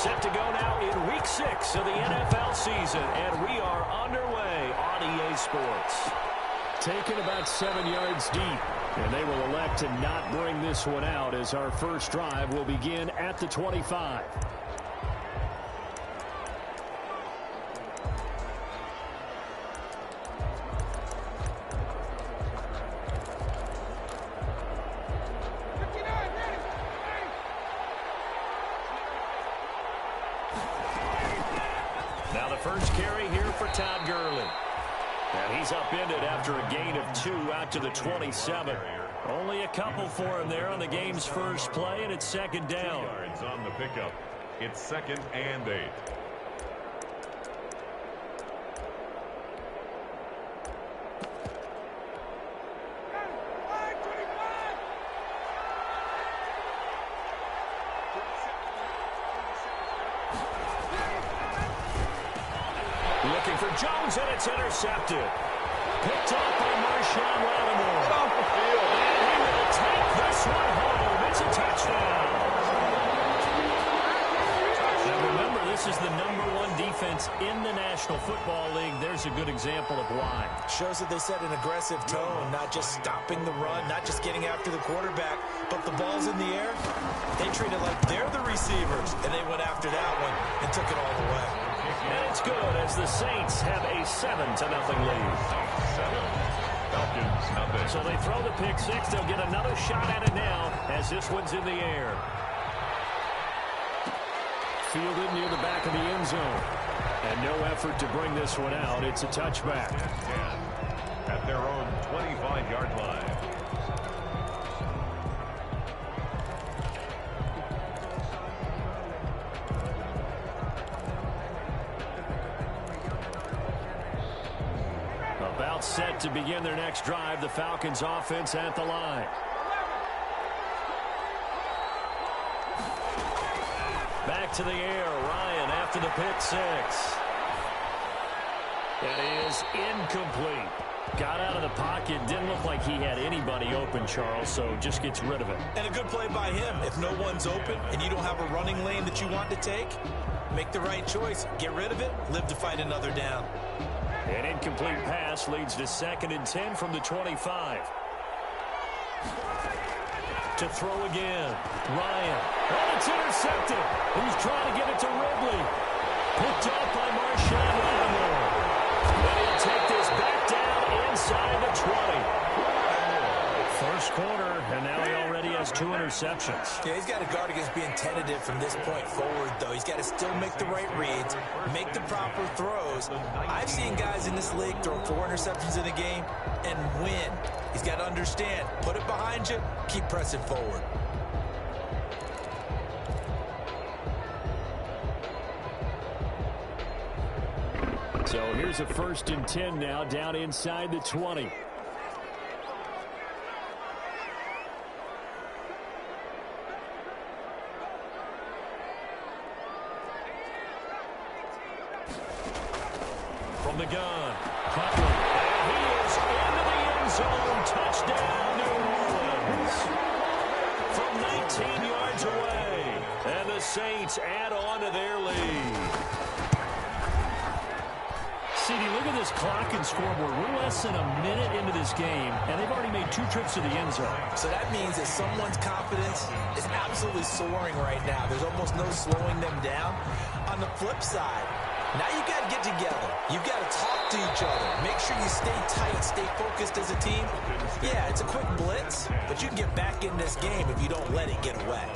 Set to go now in Week 6 of the NFL season, and we are underway on EA Sports. Taken about 7 yards deep, and they will elect to not bring this one out as our first drive will begin at the 25. Now the first carry here for Todd Gurley. And he's upended after a gain of 2 out to the 27. Only a couple for him there on the game's first play, and it's second down. 2 yards on the pickup. It's 2nd and 8. Looking for Jones, and it's intercepted. Picked up by Marshawn Lattimore. Get off the field. And he will take this one home. It's a touchdown. Now remember, this is the #1 defense in the National Football League. There's a good example of why. Shows that they set an aggressive tone, not just stopping the run, not just getting after the quarterback, but the ball's in the air. They treat it like they're the receivers, and they went after that one and took it all the way. And it's good as the Saints have a 7-0 lead. Falcons, nothing. So they throw the pick six. They'll get another shot at it now as this one's in the air. Fielded near the back of the end zone. And no effort to bring this one out. It's a touchback. At their own 25-yard line. About set to begin their next drive. The Falcons offense at the line. Back to the air. Ryan after the pick six. That is incomplete. Got out of the pocket. Didn't look like he had anybody open, Charles, so just gets rid of it. And a good play by him. If no one's open and you don't have a running lane that you want to take, make the right choice. Get rid of it. Live to fight another down. An incomplete pass leads to 2nd and 10 from the 25. To throw again. Ryan. Oh, it's intercepted. He's trying to get it to Ridley. Picked up by Marshawn Lattimore. And he'll take this back down inside the 20. First quarter, and now he already has 2 interceptions. Yeah, he's got to guard against being tentative from this point forward, though. He's got to still make the right reads, make the proper throws. I've seen guys in this league throw 4 interceptions in a game and win. He's got to understand, put it behind you, keep pressing forward. So here's a 1st and 10 now down inside the 20. From the gun, Cutler, and he is into the end zone. Touchdown, New Orleans. From 19 yards away, and the Saints add on to their lead. CD, look at this clock and scoreboard. We're less than a minute into this game, and they've already made 2 trips to the end zone. So that means that someone's confidence is absolutely soaring right now. There's almost no slowing them down. On the flip side, now you got to get together. You've got to talk to each other. Make sure you stay tight, stay focused as a team. Yeah, it's a quick blitz, but you can get back in this game if you don't let it get away.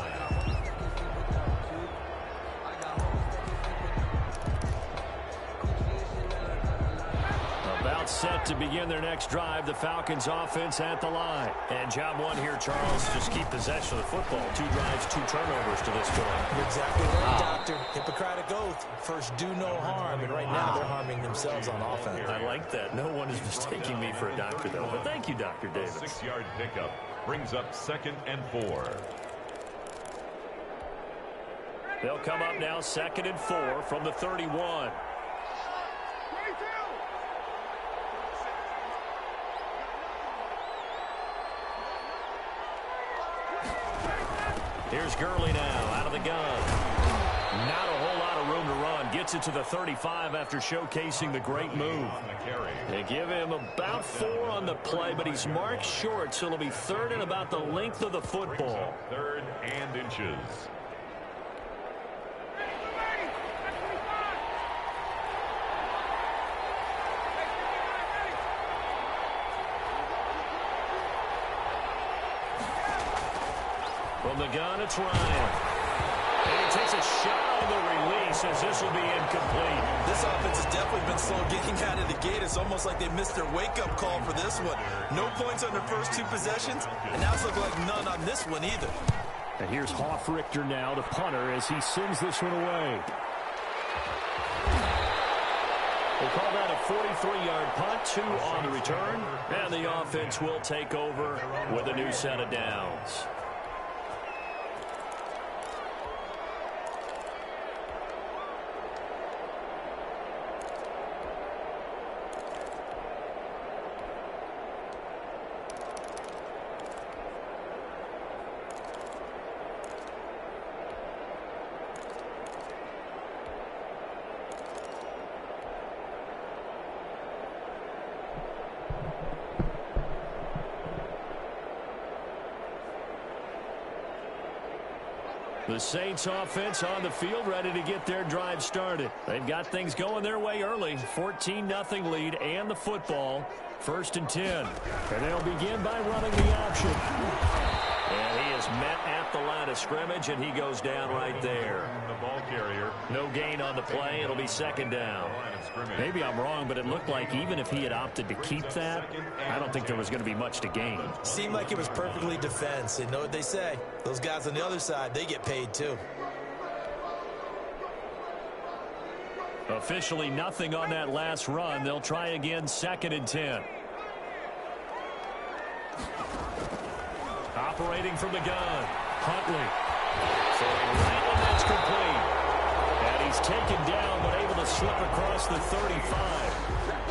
About set to begin their next drive. The Falcons offense at the line. And job one here, Charles, just keep possession of the football. 2 drives, 2 turnovers to this point. You're exactly right, Doctor. Hippocratic oath. First, do no harm. And right now, they're harming themselves on offense. I like that. No one is mistaking me for a doctor, though. But thank you, Dr. Davis. 6-yard pickup brings up 2nd and 4. They'll come up now 2nd and 4 from the 31. Here's Gurley now out of the gun. Not a whole lot of room to run. Gets it to the 35 after showcasing the great move. They give him about 4 on the play, but he's marked short, so it'll be third and about the length of the football. Third and inches. From the gun, it's Ryan. And he takes a shot on the release as this will be incomplete. This offense has definitely been slow getting out of the gate. It's almost like they missed their wake-up call for this one. No points on their first 2 possessions, and now it's looking like none on this one either. And here's Hoffrichter now, the punter, as he sends this one away. We'll call that a 43-yard punt, 2 on the return, and the offense will take over with a new set of downs. The Saints offense on the field, ready to get their drive started. They've got things going their way early. 14-0 lead and the football. 1st and 10. And they'll begin by running the option. And he is met at the line of scrimmage, and he goes down right there. The ball carrier. No gain on the play. It'll be 2nd down. Maybe I'm wrong, but it looked like even if he had opted to keep that, I don't think there was going to be much to gain. Seemed like it was perfectly defense. And know what they say? Those guys on the other side, they get paid too. Officially nothing on that last run. They'll try again, 2nd and 10. Operating from the gun, Huntley. Throwing right, and that's complete. And he's taken down, but able to slip across the 35.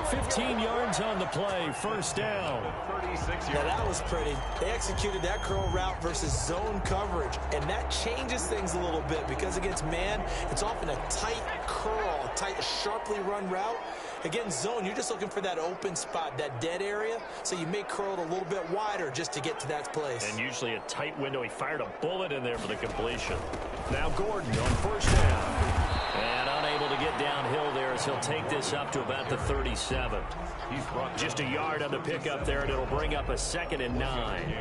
15 yards on the play, 1st down. 36 yards. Now that was pretty. They executed that curl route versus zone coverage, and that changes things a little bit because against man, it's often a tight curl, a tight, sharply run route. Against zone, you're just looking for that open spot, that dead area, so you may curl it a little bit wider just to get to that place. And usually a tight window. He fired a bullet in there for the completion. Now Gordon on 1st down. And unable to get downhill there as he'll take this up to about the 37. He's brought just a yard on the pickup there, and it'll bring up a 2nd and 9.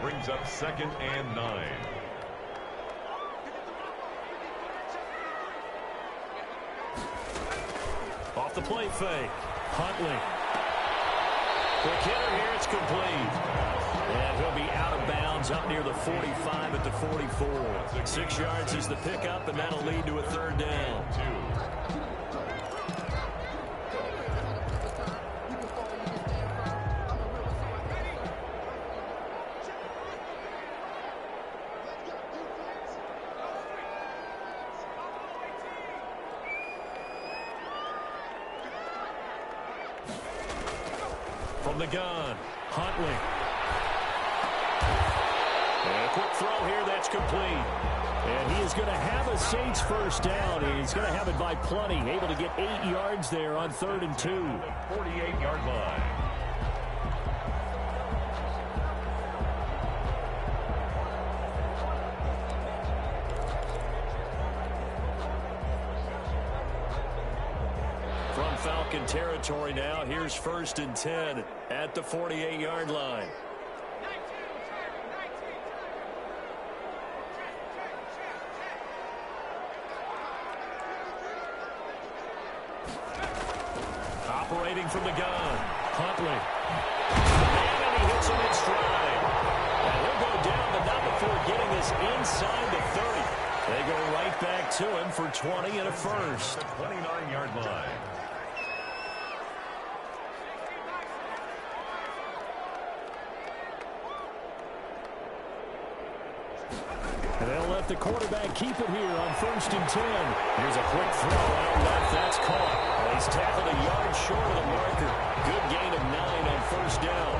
Brings up 2nd and 9. Off the play fake. Huntley. Quick hitter here. It's complete. And he'll be out of bounds up near the 45 at the 44. 6 yards is the pickup, and that'll lead to a 3rd down. From the gun, Huntley. And a quick throw here, that's complete. And he is going to have a Saints 1st down. He's going to have it by plenty. Able to get 8 yards there on 3rd and 2. 48-yard line. From Falcon territory now, here's 1st and 10 at the 48-yard line. Operating from the gun, Huntley. And he hits him in stride. And he'll go down, but not before getting this inside the 30. They go right back to him for 20 and a 1st. 29-yard line. And they'll let the quarterback keep it here on 1st and 10. Here's a quick throw out left. That's caught. Well, he's tackled a yard short of the marker. Good gain of 9 on 1st down.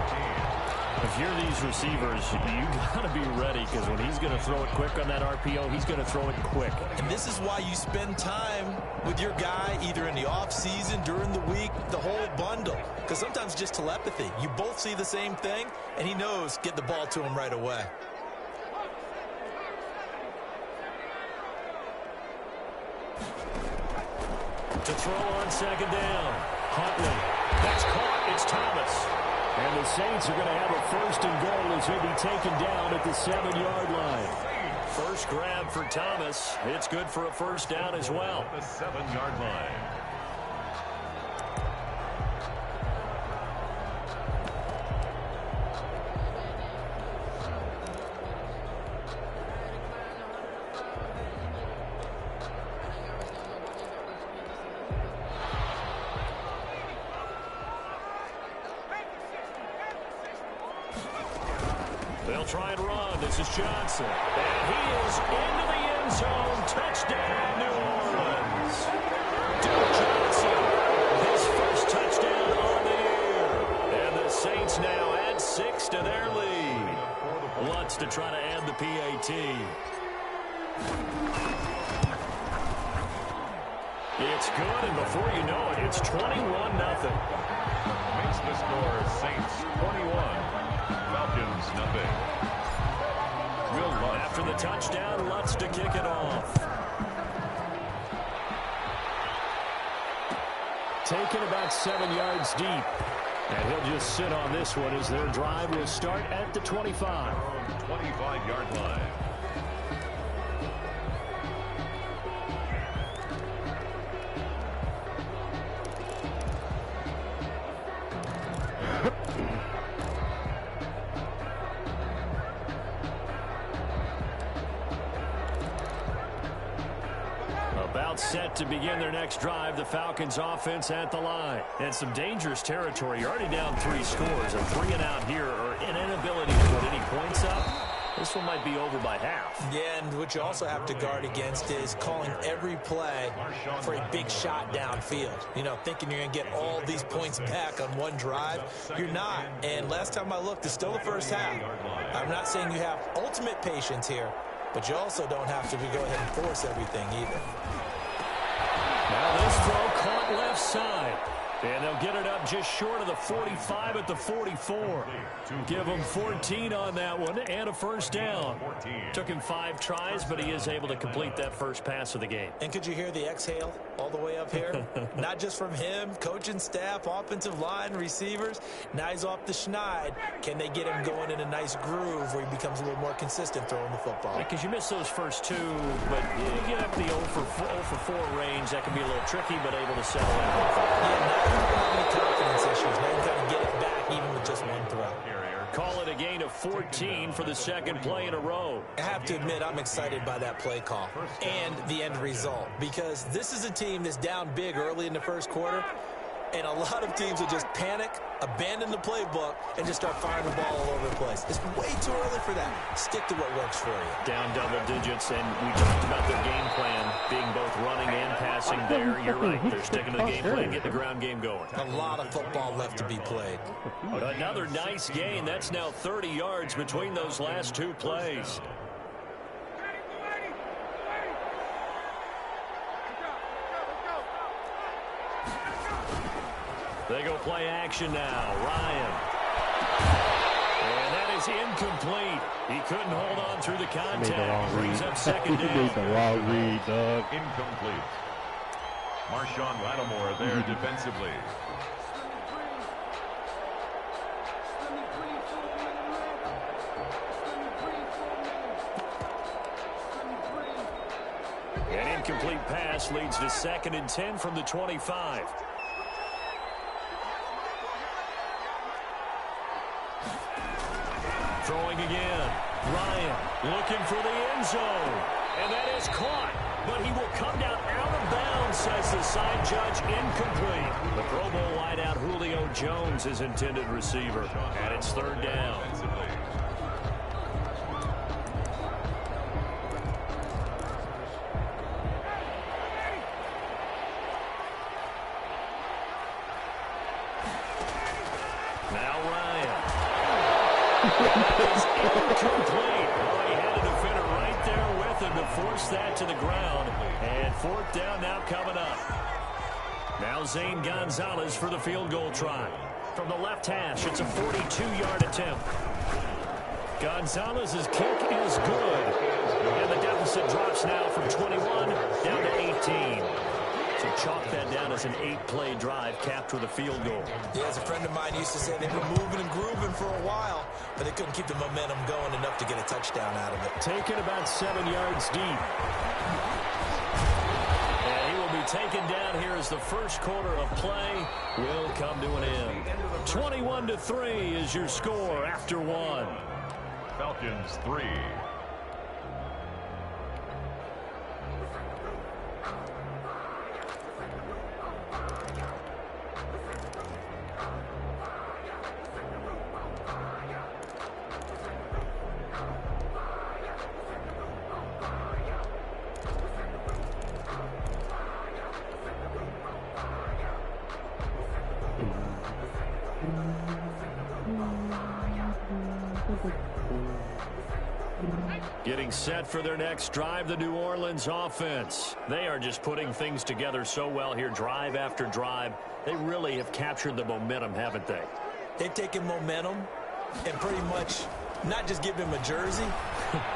If you're these receivers, you got to be ready because when he's going to throw it quick on that RPO, he's going to throw it quick. And this is why you spend time with your guy either in the offseason, during the week, the whole bundle. Because sometimes just telepathy. You both see the same thing, and he knows get the ball to him right away. To throw on second down. Huntley. That's caught. It's Thomas. And the Saints are going to have a first and goal as he'll be taken down at the 7-yard line. First grab for Thomas. It's good for a first down as well. The 7-yard line. They'll try and run. This is Johnson. And he is into the end zone. Touchdown, New Orleans. Duke Johnson, his first touchdown on the year. And the Saints now add 6 to their lead. Lutz to try to add the PAT. It's good, and before you know it, it's 21-0. Makes the score Saints 21. Falcons, nothing. After the touchdown, Lutz to kick it off. Taken about 7 yards deep. And he'll just sit on this one as their drive will start at the 25. 25-yard line. Set to begin their next drive, the Falcons offense at the line. And some dangerous territory. You're already down 3 scores. A 3 and out here or an inability to put any points up. This one might be over by half. Yeah, and what you also have to guard against is calling every play for a big shot downfield. You know, thinking you're going to get all these points back on one drive. You're not. And last time I looked, it's still the first half. I'm not saying you have ultimate patience here, but you also don't have to go ahead and force everything either. Now this throw caught left side. And they'll get it up just short of the 45 at the 44. Give him 14 on that one and a first down. Took him 5 tries, but he is able to complete that first pass of the game. And could you hear the exhale all the way up here? Not just from him, coaching staff, offensive line, receivers. Now he's off the schneid. Can they get him going in a nice groove where he becomes a little more consistent throwing the football? Because you miss those first 2, but you get up the 0 for 4 range. That can be a little tricky, but able to settle in. Yeah, now you don't have any confidence issues. Now you got to get it back even with just one throw. Call it a gain of 14 for the second play in a row. I have to admit, I'm excited by that play call and the end result because this is a team that's down big early in the first quarter, and a lot of teams will just panic, abandon the playbook, and just start firing the ball all over the place. It's way too early for that. Stick to what works for you. Down double digits, and we talked about their game plan being both running and passing there. You're right. They're sticking to the game plan, getting the ground game going. A lot of football left to be played. But another nice gain. That's now 30 yards between those last 2 plays. They go play action now. Ryan. And that is incomplete. He couldn't hold on through the contact. Brings up second down. He made the wrong read, Doug. Incomplete. Marshawn Lattimore there defensively. An incomplete pass leads to 2nd and 10 from the 25. Throwing again. Ryan looking for the end zone. And that is caught. But he will come down out of bounds, says the side judge. Incomplete. The Pro Bowl wideout Julio Jones is intended receiver. And it's 3rd down. force that to the ground. And fourth down now coming up. Now Zane Gonzalez for the field goal try. From the left hash, it's a 42-yard attempt. Gonzalez's kick is good. And the deficit drops now from 21 down to 18. So chalk that down as an 8-play drive capped with a field goal. Yeah, as a friend of mine used to say, they were moving and grooving for a while, but they couldn't keep the momentum going enough to get a touchdown out of it. Taken about 7 yards deep. And he will be taken down here as the first quarter of play will come to an end. 21-3 is your score after one. Falcons 3. Getting set for their next drive, the New Orleans offense. They are just putting things together so well here, drive after drive. They really have captured the momentum, haven't they? They've taken momentum and pretty much not just given him a jersey,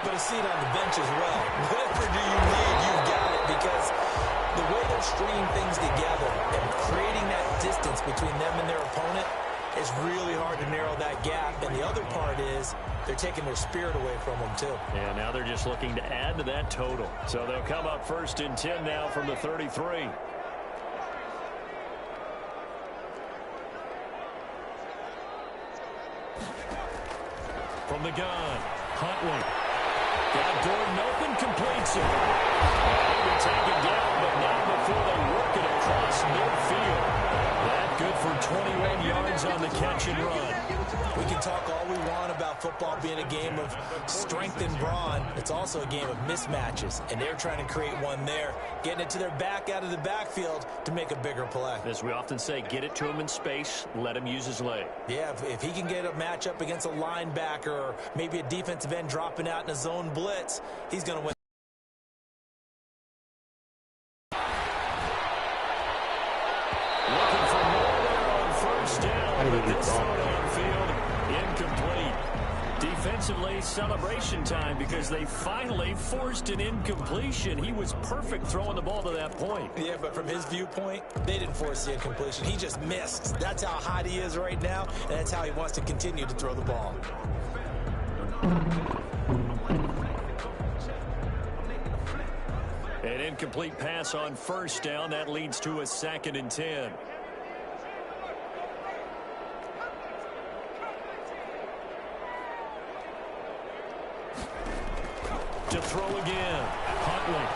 but a seat on the bench as well. Whatever do you need, you've got it, because the way they're stringing things together and creating that distance between them and their opponent is really hard to narrow that gap. And the other part is they're taking their spirit away from them, too. And now they're just looking to add to that total. So they'll come up 1st and 10 now from the 33. From the gun, Huntley. Got Gordon open, completes it. He'll be taken down, but not before they work it across midfield. That good for 21 yards on the catch and run. We can talk all we want about football being a game of strength and brawn. It's also a game of mismatches, and they're trying to create one there, getting it to their back out of the backfield to make a bigger play. As we often say, get it to him in space, let him use his leg. Yeah, if he can get a matchup against a linebacker or maybe a defensive end dropping out in a zone blitz, he's going to win. Looking for more there on first down, but this throw downfield, incomplete. Defensively, celebration time because they finally forced an incompletion. He was perfect throwing the ball to that point. Yeah, but from his viewpoint, they didn't force the incompletion. He just missed. That's how hot he is right now, and that's how he wants to continue to throw the ball. An incomplete pass on first down. That leads to a 2nd and 10. To throw again. Huntley.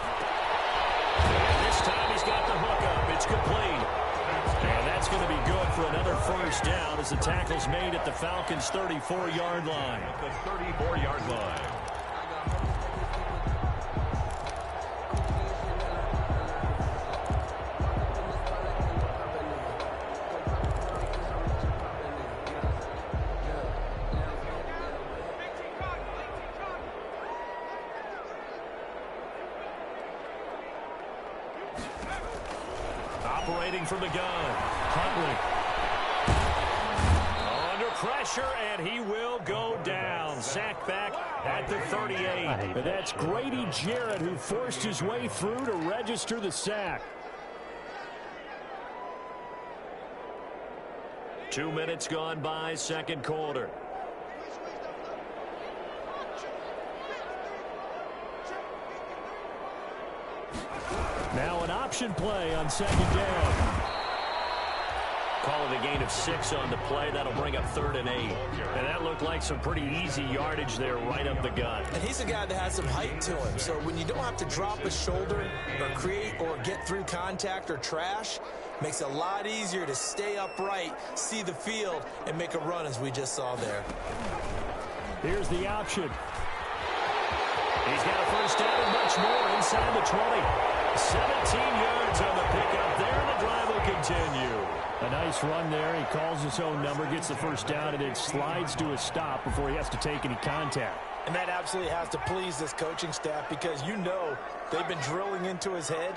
And this time he's got the hook up. It's complete. And that's going to be good for another first down as the tackle's made at the Falcons' 34-yard line. At the 34-yard line. Operating from the gun, Huntley. Under pressure, and he will go down. Sacked back at the 38. But that's Grady Jarrett who forced his way through to register the sack. 2 minutes gone by, second quarter. Now an option play on 2nd down. Call it a gain of 6 on the play. That'll bring up 3rd and 8. And that looked like some pretty easy yardage there right up the gut. And he's a guy that has some height to him. So when you don't have to drop a shoulder or create or get through contact or trash, makes it a lot easier to stay upright, see the field, and make a run as we just saw there. Here's the option. He's got a first down and much more inside the 20. 17 yards on the pickup there, and the drive will continue. A nice run there. He calls his own number, gets the first down, and it slides to a stop before he has to take any contact. And that absolutely has to please this coaching staff because you know they've been drilling into his head.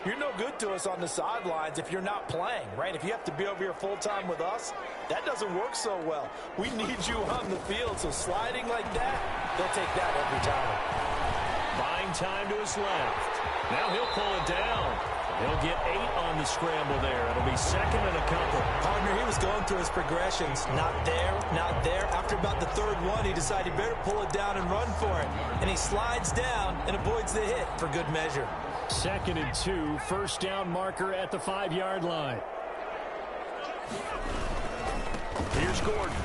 You're no good to us on the sidelines if you're not playing, right? If you have to be over here full-time with us, that doesn't work so well. We need you on the field, so sliding like that, they'll take that every time. Buying time to his left. Now he'll pull it down. He'll get 8 on the scramble there. It'll be second and a couple. Partner, he was going through his progressions. Not there, not there. After about the third one, he decided he better pull it down and run for it. And he slides down and avoids the hit for good measure. 2nd and 2, first down marker at the 5-yard line. Here's Gordon.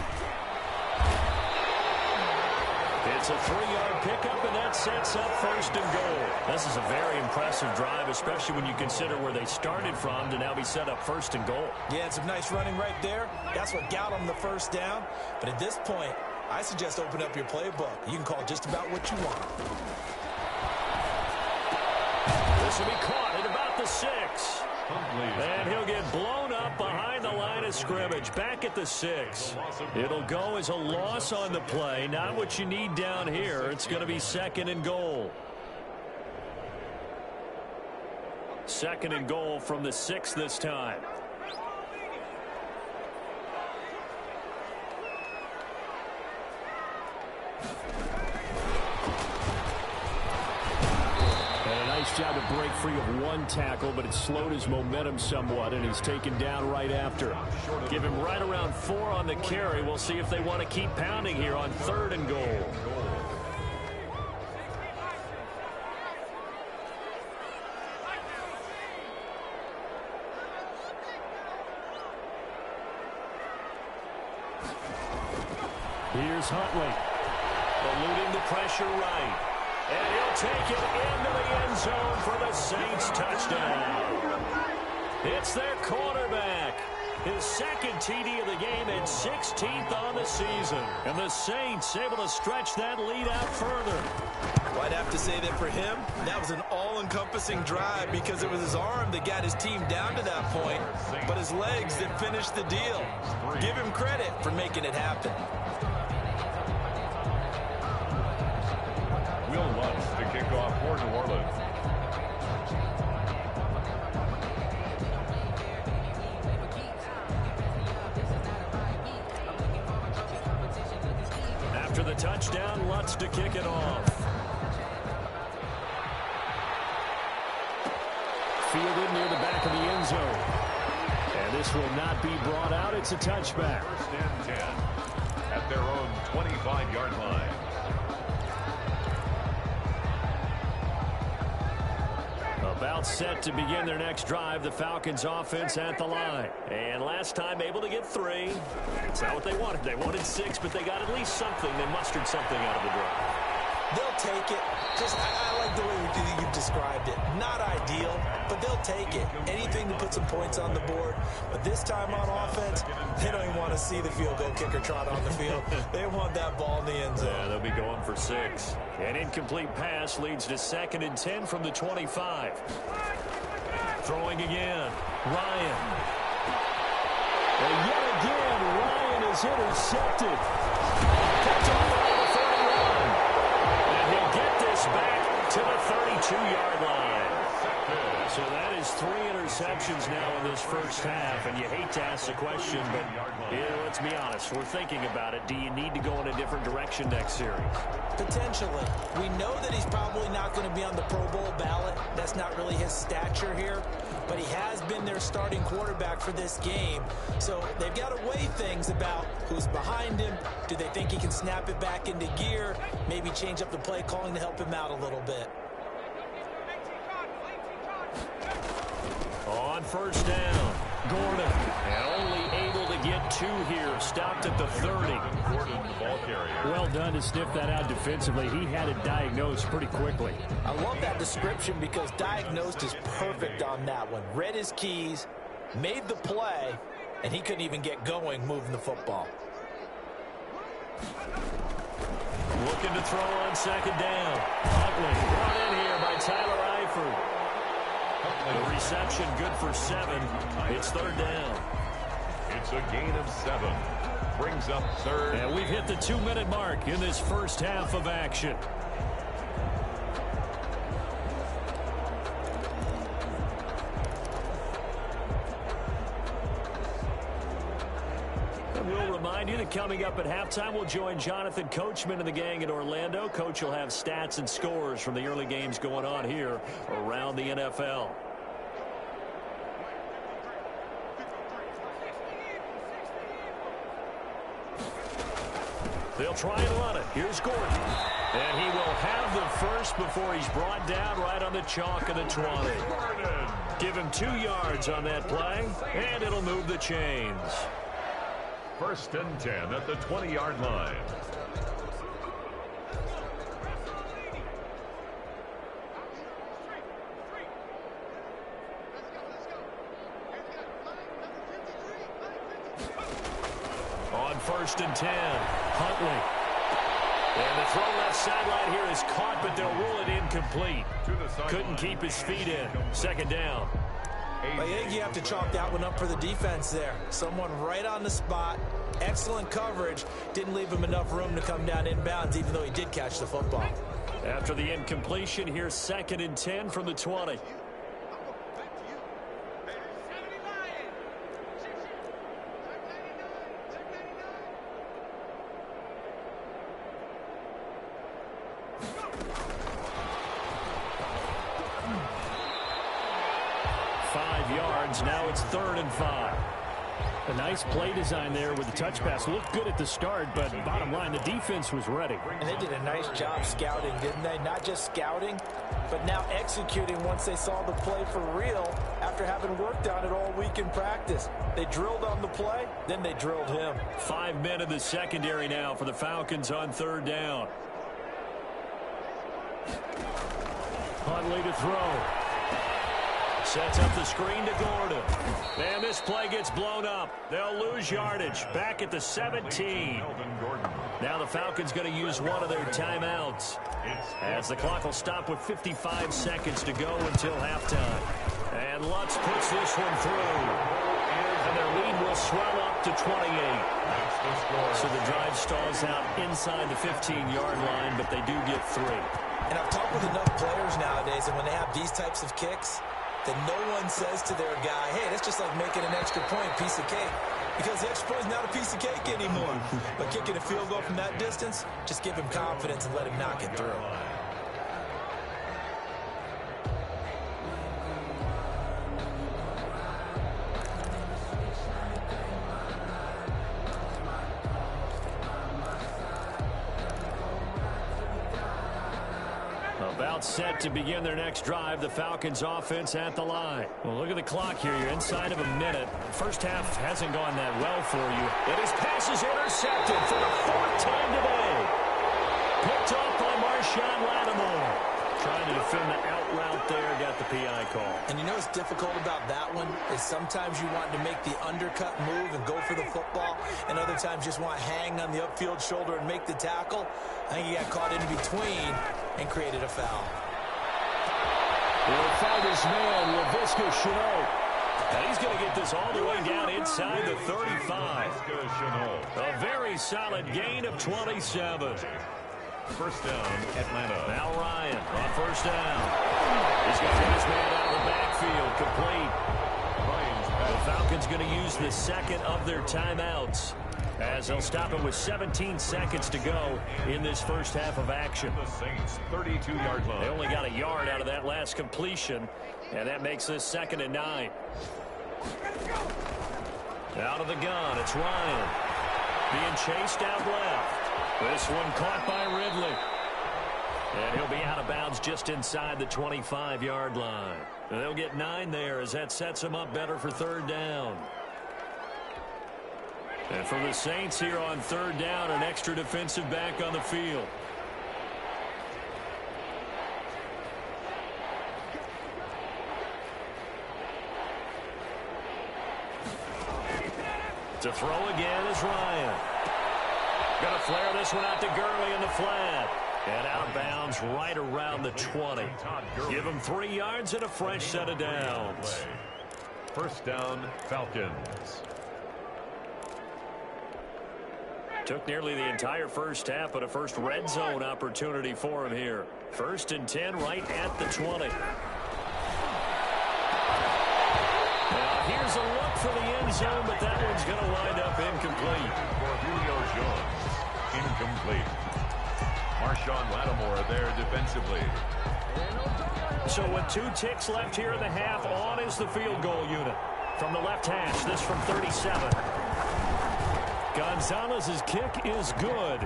It's a 3-yard pickup, and that sets up 1st and goal. This is a very impressive drive, especially when you consider where they started from to now be set up 1st and goal. Yeah, it's some nice running right there. That's what got them the first down. But at this point, I suggest open up your playbook. You can call just about what you want. This will be caught at about the 6. And he'll get blown up behind the line of scrimmage. Back at the 6. It'll go as a loss on the play. Not what you need down here. It's going to be 2nd and goal. 2nd and goal from the 6 this time. Nice job to break free of one tackle, but it slowed his momentum somewhat, and he's taken down right after. Give him right around 4 on the carry. We'll see if they want to keep pounding here on 3rd and goal. Here's Huntley. Eluding the pressure right. And he'll take it into the end zone for the Saints touchdown. It's their quarterback. His 2nd TD of the game and 16th on the season. And the Saints able to stretch that lead out further. Well, I'd have to say that for him, that was an all-encompassing drive because it was his arm that got his team down to that point, but his legs that finished the deal. Give him credit for making it happen. Will Lutz to kick off for New Orleans. After the touchdown, Lutz to kick it off. Fielded near the back of the end zone. And this will not be brought out. It's a touchback. 1st and 10 at their own 25-yard line. About set to begin their next drive, the Falcons offense at the line. And last time able to get 3. It's not what they wanted. They wanted 6, but they got at least something. They mustered something out of the drive. They'll take it. I like the way you've described it. Not ideal, but they'll take it. Anything to put some points on the board. But this time on offense, they don't even want to see the field goal kicker trot on the field. They want that ball in the end zone. Yeah, they'll be going for 6. An incomplete pass leads to 2nd and 10 from the 25. Throwing again. Ryan. And yet again, Ryan is intercepted. Kept on the 41. And he'll get this back to the 32-yard line. So that is 3 interceptions now in this first half, and you hate to ask the question, but let's be honest, we're thinking about it. Do you need to go in a different direction next series? Potentially. We know that he's probably not going to be on the Pro Bowl ballot. That's not really his stature here, but he has been their starting quarterback for this game. So they've got to weigh things about who's behind him. Do they think he can snap it back into gear? Maybe change up the play calling to help him out a little bit. On 1st down, Gordon. And only able to get 2 here. Stopped at the 30. Gordon, the ball carrier. Well done to sniff that out defensively. He had it diagnosed pretty quickly. I love that description because diagnosed is perfect on that one. Read his keys, made the play, and he couldn't even get going moving the football. Looking to throw on 2nd down. Huntley brought in here by Tyler Eifert. The reception good for 7. It's 3rd down. It's a gain of 7. brings up third. And we've hit the 2-minute mark in this first half of action. We'll remind you that coming up at halftime, we'll join Jonathan Coachman and the gang in Orlando. Coach will have stats and scores from the early games going on here around the NFL. They'll try and run it. Here's Gordon. And he will have the first before he's brought down right on the chalk of the 20. Give him 2 yards on that play, and it'll move the chains. 1st and 10 at the 20-yard line. On 1st and 10, Huntley. And the throw left sideline here is caught, but they'll rule it incomplete. Couldn't keep his feet in. 2nd down. I think you have to chalk that one up for the defense there. Someone right on the spot. Excellent coverage. Didn't leave him enough room to come down inbounds, even though he did catch the football. After the incompletion, here's 2nd and 10 from the 20. Now it's 3rd and 5. A nice play design there with the touch pass. Looked good at the start, but bottom line, the defense was ready. And they did a nice job scouting, didn't they? Not just scouting, but now executing once they saw the play for real after having worked on it all week in practice. They drilled on the play, then they drilled him. 5 men in the secondary now for the Falcons on 3rd down. Huntley to throw. Sets up the screen to Gordon. And this play gets blown up. They'll lose yardage. Back at the 17. Now the Falcons going to use one of their timeouts, as the clock will stop with 55 seconds to go until halftime. And Lutz puts this one through. And their lead will swell up to 28. So the drive stalls out inside the 15-yard line, but they do get 3. And I've talked with enough players nowadays, and when they have these types of kicks, that no one says to their guy, hey, that's just like making an extra point, piece of cake. Because the extra point is not a piece of cake anymore. But kicking a field goal from that distance, just give him confidence and let him knock it through. About set to begin their next drive. The Falcons offense at the line. Well, look at the clock here. You're inside of a minute. First half hasn't gone that well for you. And his pass is intercepted for the 4th time today. Picked off by Marshawn Lattimore. Trying to defend the out route there. Got the PI call. And you know what's difficult about that one is sometimes you want to make the undercut move and go for the football, and other times just want to hang on the upfield shoulder and make the tackle. I think he got caught in between and created a foul. He'll fight his man, Laviska Shenault. And he's going to get this all the way down inside the 35. A very solid gain of 27. 1st down, Atlanta. Now Ryan on 1st down. He's going to get his man out of the backfield, complete. The Falcons going to use the 2nd of their timeouts, as they'll stop it with 17 seconds to go in this first half of action. The Saints, 32-yard line. They only got a yard out of that last completion, and that makes this 2nd and 9. Out of the gun, it's Ryan. Being chased out left. This one caught by Ridley. And he'll be out of bounds just inside the 25-yard line. And they'll get 9 there, as that sets them up better for 3rd down. And for the Saints here on 3rd down, an extra defensive back on the field. To throw again is Ryan. Going to flare this one out to Gurley in the flat. And out of bounds right around the 20. Give him 3 yards and a fresh set of downs. 1st down, Falcons. Took nearly the entire first half, but a first red zone opportunity for him here. 1st and 10 right at the 20. Now here's a look for the end zone, but that one's going to wind up incomplete. For Julio Jones, incomplete. Marshawn Lattimore there defensively. So with 2 ticks left here in the half, on is the field goal unit. From the left hash, this from 37. Gonzalez's kick is good,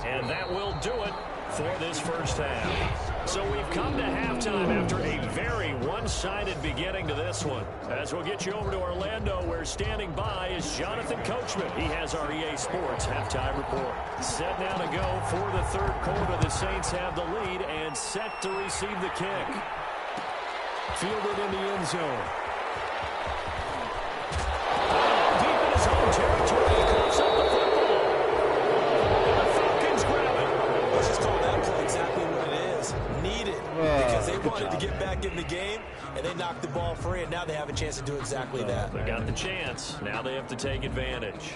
and that will do it for this first half. So we've come to halftime after a very one-sided beginning to this one. As we'll get you over to Orlando, where standing by is Jonathan Coachman. He has our EA Sports halftime report. Set now to go for the third quarter. The Saints have the lead and set to receive the kick. Fielded in the end zone. Deep in his own territory, he coughs up the football. And the Falcons grab it. Let's just call that play exactly what it is. Needed. Because they wanted to get back in the game, and they knocked the ball free, and now they have a chance to do exactly that. They got the chance. Now they have to take advantage.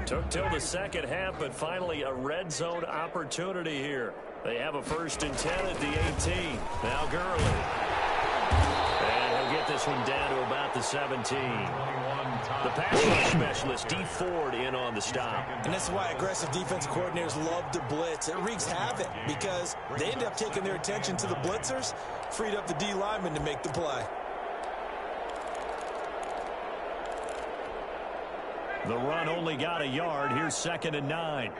Took till the second half, but finally a red zone opportunity here. They have a 1st and 10 at the 18. Now Gurley. And he'll get this one down to about the 17. The pass rush specialist, D. Ford, in on the stop. And that's why aggressive defensive coordinators love to blitz. It wreaks havoc because they end up taking their attention to the blitzers, freed up the D lineman to make the play. The run only got a yard. Here's 2nd and 9.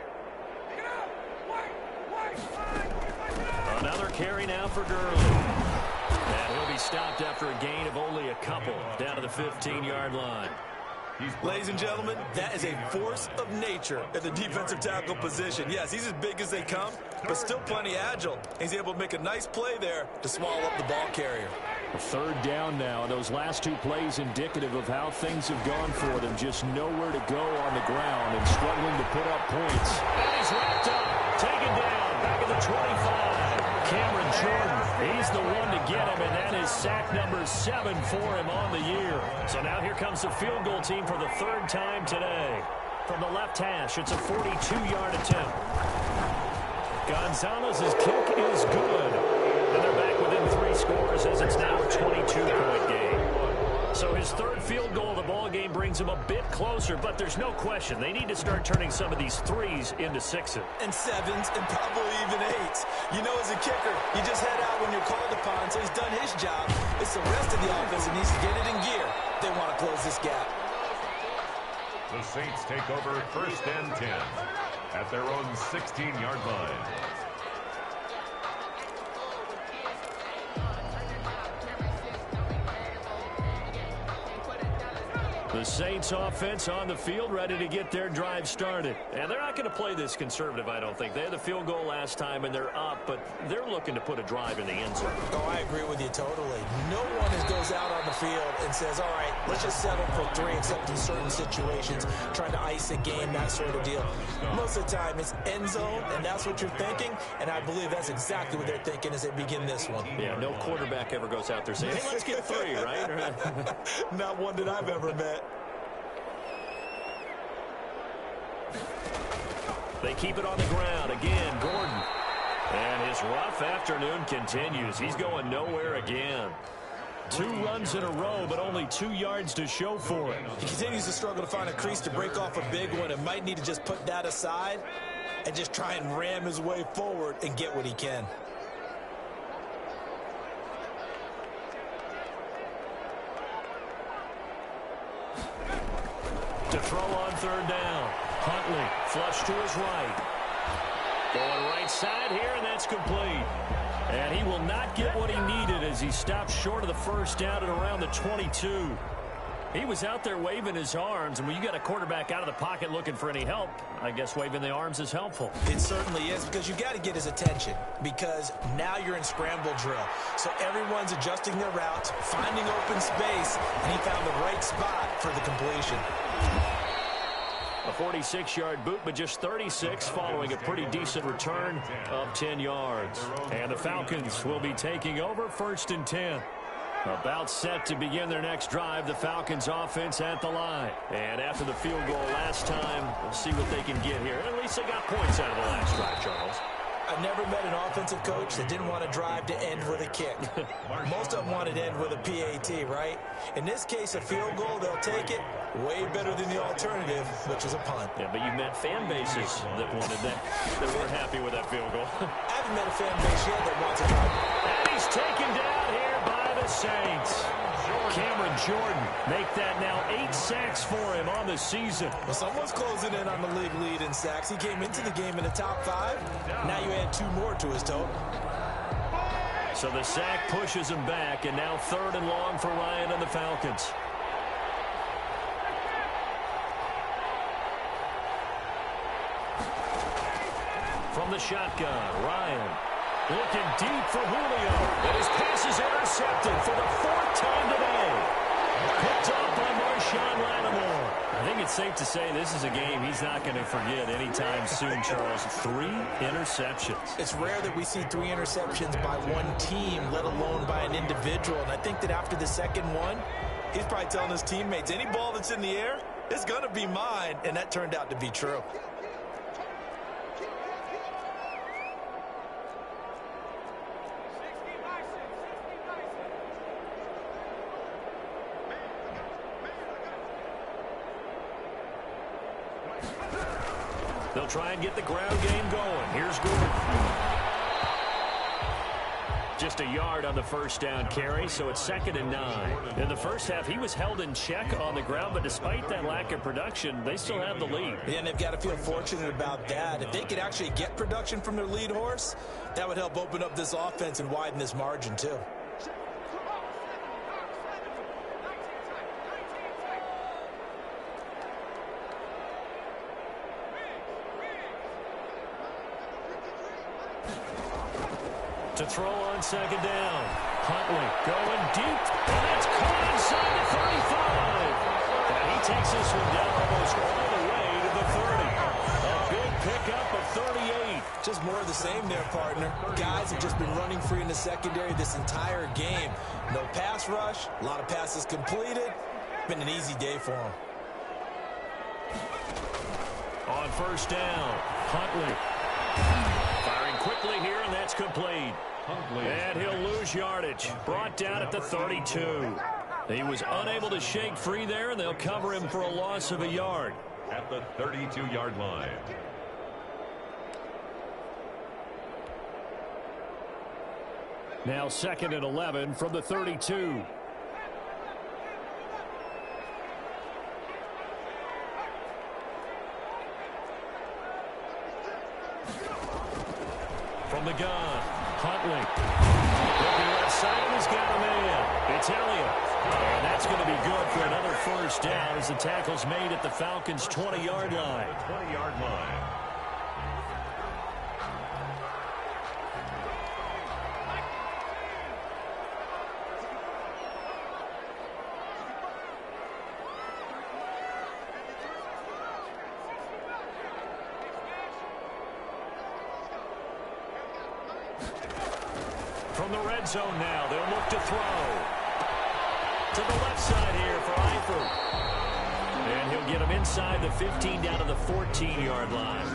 Another carry now for Gurley. And he'll be stopped after a gain of only a couple down to the 15-yard line. Ladies and gentlemen, that is a force of nature at the defensive tackle position. Yes, he's as big as they come, but still plenty agile. He's able to make a nice play there to swallow up the ball carrier. 3rd down now. Those last 2 plays indicative of how things have gone for them. Just nowhere to go on the ground and struggling to put up points. And he's wrapped up, taken down, back at the 25. Cameron Jordan, he's the one to get him, and that is sack number 7 for him on the year. So now here comes the field goal team for the 3rd time today. From the left hash, it's a 42-yard attempt. Gonzalez's kick is good. And they're back within 3 scores as it's now a 22-point game. So his 3rd field goal of the ball game brings him a bit closer, but there's no question they need to start turning some of these 3s into 6s. And 7s and probably even 8s. You know, as a kicker, you just head out when you're called upon, so he's done his job. It's the rest of the offense that needs to get it in gear. They want to close this gap. The Saints take over 1st and 10 at their own 16-yard line. The Saints offense on the field, ready to get their drive started. And they're not going to play this conservative, I don't think. They had the field goal last time, and they're up, but they're looking to put a drive in the end zone. Oh, I agree with you totally. No one goes out on the field and says, all right, let's just settle for 3, except in certain situations, trying to ice a game, that sort of deal. Most of the time, it's end zone, and that's what you're thinking, and I believe that's exactly what they're thinking as they begin this one. Yeah, no quarterback ever goes out there saying, hey, let's get 3, right? Not one that I've ever met. They keep it on the ground. Again, Gordon. And his rough afternoon continues. He's going nowhere again. 2 runs in a row, but only 2 yards to show for it. He continues to struggle to find a crease to break off a big one and might need to just put that aside and just try and ram his way forward and get what he can. To throw on 3rd down. Huntley, flush to his right. Going right side here, and that's complete. And he will not get what he needed as he stops short of the 1st down at around the 22. He was out there waving his arms, and when you got a quarterback out of the pocket looking for any help, I guess waving the arms is helpful. It certainly is, because you got to get his attention, because now you're in scramble drill. So everyone's adjusting their routes, finding open space, and he found the right spot for the completion. A 46-yard boot, but just 36 following a pretty decent return of 10 yards. And the Falcons will be taking over 1st and 10. About set to begin their next drive, the Falcons offense at the line. And after the field goal last time, we'll see what they can get here. At least they got points out of the last drive, Charles. I've never met an offensive coach that didn't want to drive to end with a kick. Most of them wanted to end with a PAT, right? In this case, a field goal, they'll take it. Way better than the alternative, which is a punt. Yeah, but you've met fan bases that wanted that weren't happy with that field goal. I haven't met a fan base yet that wants to drive. And he's taken down here by the Saints. Cameron Jordan make that now 8 sacks for him on the season. Well, someone's closing in on the league lead in sacks. He came into the game in the top 5. Now you add 2 more to his total. So the sack pushes him back, and now 3rd and long for Ryan and the Falcons. From the shotgun, Ryan looking deep for Julio. And his pass is intercepted for the 4th time today. Picked off by Marshawn Lattimore. I think it's safe to say this is a game he's not going to forget anytime soon, Charles. 3 interceptions. It's rare that we see 3 interceptions by one team, let alone by an individual. And I think that after the second one, he's probably telling his teammates, any ball that's in the air, it's going to be mine. And that turned out to be true. They'll try and get the ground game going. Here's Gordon. Just a yard on the first down carry, so it's 2nd and 9. In the first half, he was held in check on the ground, but despite that lack of production, they still have the lead. Yeah, and they've got to feel fortunate about that. If they could actually get production from their lead horse, that would help open up this offense and widen this margin, too. To throw on 2nd down. Huntley going deep, and that's caught inside the 35. And he takes this one down almost all the way to the 30. A big pickup of 38. Just more of the same there, partner. Guys have just been running free in the secondary this entire game. No pass rush, a lot of passes completed. Been an easy day for them. On 1st down, Huntley. Firing quickly here, and that's complete. And he'll lose yardage. Brought down at the 32. He was unable to shake free there, and they'll cover him for a loss of a yard. At the 32-yard line. Now 2nd and 11 from the 32. From the gun, Huntley. Looking left side, and he's got a man. It's Elliott. And that's going to be good for another 1st down as the tackle's made at the Falcons' 20-yard line. 20-yard line. From the red zone now, they'll look to throw. To the left side here for Eifert. And he'll get him inside the 15 down to the 14-yard line.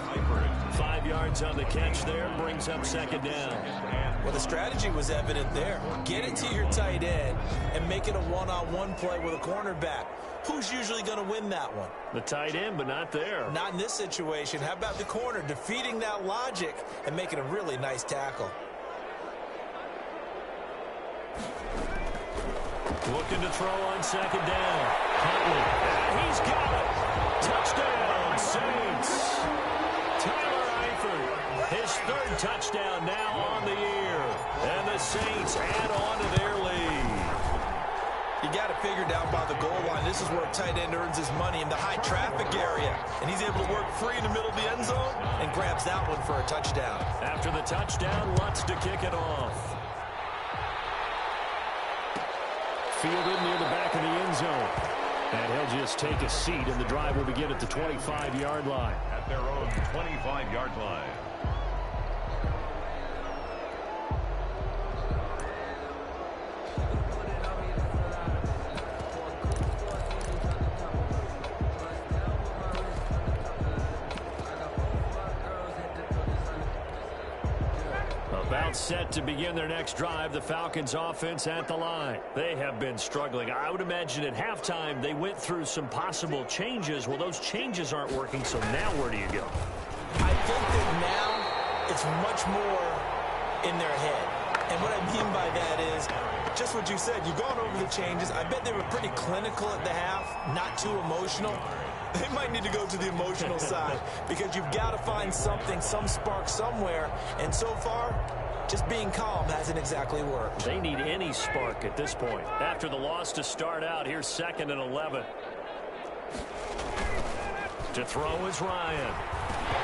5 yards on the catch there, brings up 2nd down. Well, the strategy was evident there. Get it to your tight end and make it a one-on-one play with a cornerback. Who's usually going to win that one? The tight end, but not there. Not in this situation. How about the corner defeating that logic and making a really nice tackle? Looking to throw on 2nd down. Huntley. And he's got it. Touchdown, Saints. Tyler Eifert, his 3rd touchdown now on the year. And the Saints add on to their lead. You got to figure down by the goal line. This is where a tight end earns his money in the high traffic area. And he's able to work free in the middle of the end zone and grabs that one for a touchdown. After the touchdown, Lutz to kick it off. Fielded near the back of the end zone. And he'll just take a seat, and the drive will begin at the 25-yard line. At their own 25-yard line. set to begin their next drive. The Falcons offense at the line. They have been struggling. I would imagine at halftime they went through some possible changes. Well, those changes aren't working, so now where do you go? I think that now it's much more in their head. And what I mean by that is just what you said. You've gone over the changes. I bet they were pretty clinical at the half, not too emotional. They might need to go to the emotional side because you've got to find something, some spark somewhere. And so far, just being calm hasn't exactly worked. They need any spark at this point. After the loss to start out, here's 2nd and 11. To throw is Ryan.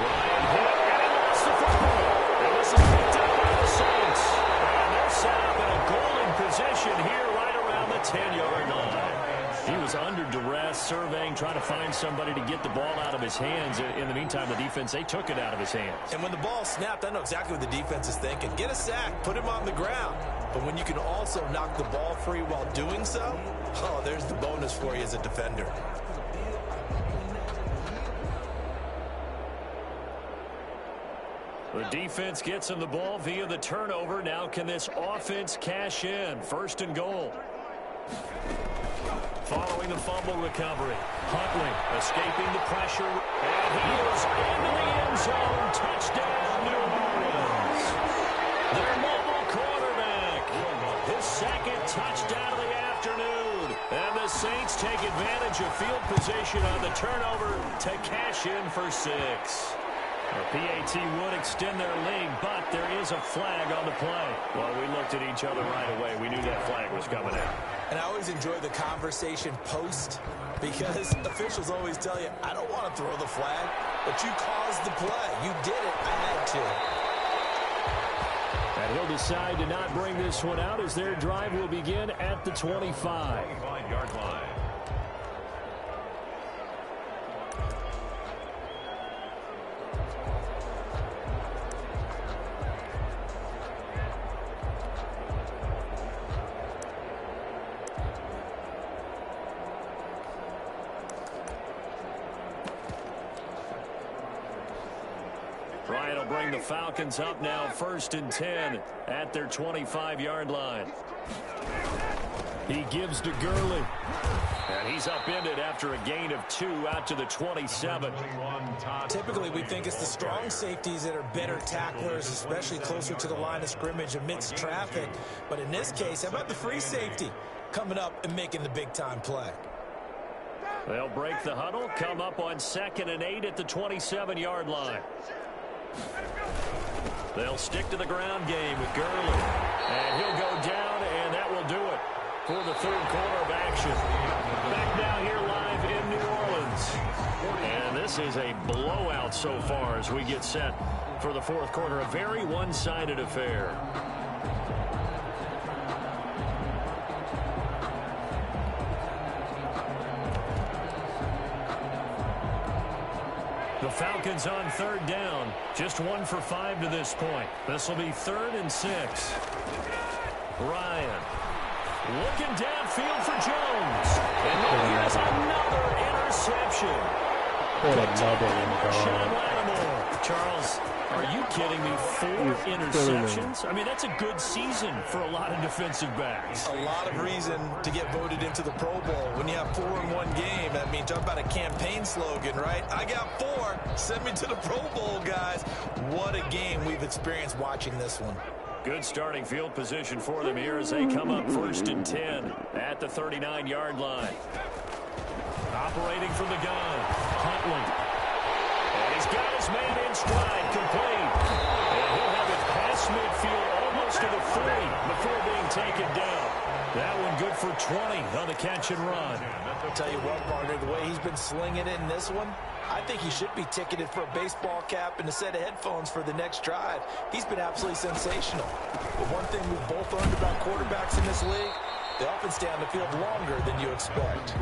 Ryan hit, and he lost the football. And this is picked up by the Saints. And they're set up in a golden position here right around the 10-yard line. He was under duress, surveying, trying to find somebody to get the ball out of his hands. In the meantime, the defense, they took it out of his hands. And when the ball snapped, I know exactly what the defense is thinking. Get a sack, put him on the ground. But when you can also knock the ball free while doing so, oh, there's the bonus for you as a defender. The defense gets him the ball via the turnover. Now can this offense cash in? 1st and goal. Following the fumble recovery, Huntley escaping the pressure, and he is into the end zone. Touchdown, New Orleans. Their mobile quarterback, his 2nd touchdown of the afternoon. And the Saints take advantage of field position on the turnover to cash in for 6. The PAT would extend their lead, but there is a flag on the play. Well, we looked at each other right away. We knew that flag was coming out. And I always enjoy the conversation post because officials always tell you, I don't want to throw the flag, but you caused the play. You did it. I had to. And he'll decide to not bring this one out as their drive will begin at the 25. 25-yard line. Ryan will bring the Falcons up now 1st and 10 at their 25-yard line. He gives to Gurley. And he's upended after a gain of 2 out to the 27. Typically, we think it's the strong safeties that are better tacklers, especially closer to the line of scrimmage amidst traffic. But in this case, how about the free safety coming up and making the big-time play? They'll break the huddle, come up on 2nd and 8 at the 27-yard line. They'll stick to the ground game with Gurley. And he'll go down, and that will do it for the 3rd quarter of action. Back now here live in New Orleans. And this is a blowout so far as we get set for the 4th quarter. A very one-sided affair. The Falcons on 3rd down. Just 1 for 5 to this point. This will be 3rd and 6. Ryan looking downfield for Jones. And then here's another interception. Charles, are you kidding me? 4 interceptions? I mean, that's a good season for a lot of defensive backs. A lot of reason to get voted into the Pro Bowl. When you have 4 in one game, that means talk about a campaign slogan, right? I got 4. Send me to the Pro Bowl, guys. What a game we've experienced watching this one. Good starting field position for them here as they come up 1st and 10 at the 39-yard line. Operating from the gun, Huntley. And he's got his man in stride, complete. And he'll have it past midfield almost to the 40 before being taken down. That one good for 20 on the catch and run. I'll tell you what, partner, the way he's been slinging it in this one, I think he should be ticketed for a baseball cap and a set of headphones for the next drive. He's been absolutely sensational. But one thing we've both learned about quarterbacks in this league, they often stay on the field longer than you expect.